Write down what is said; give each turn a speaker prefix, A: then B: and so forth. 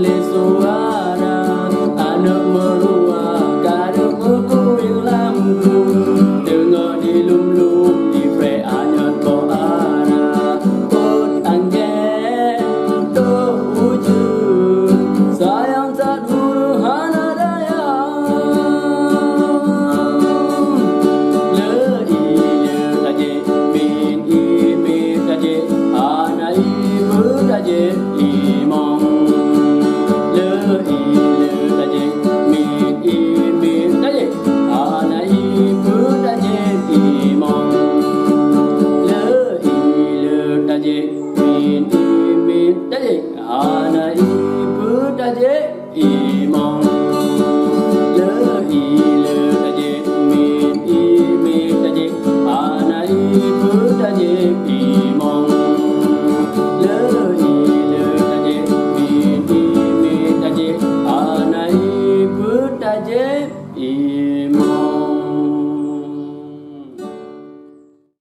A: le suara anak merua kada buku yang lampu dengar di lum-lum di pre anyat ko ara put angge to wujud sayang tak hurhana daya le ile taje min imi taje anai mu taje imam le ile taje min imi taje anai mu taje imam le ile taje min imi taje anai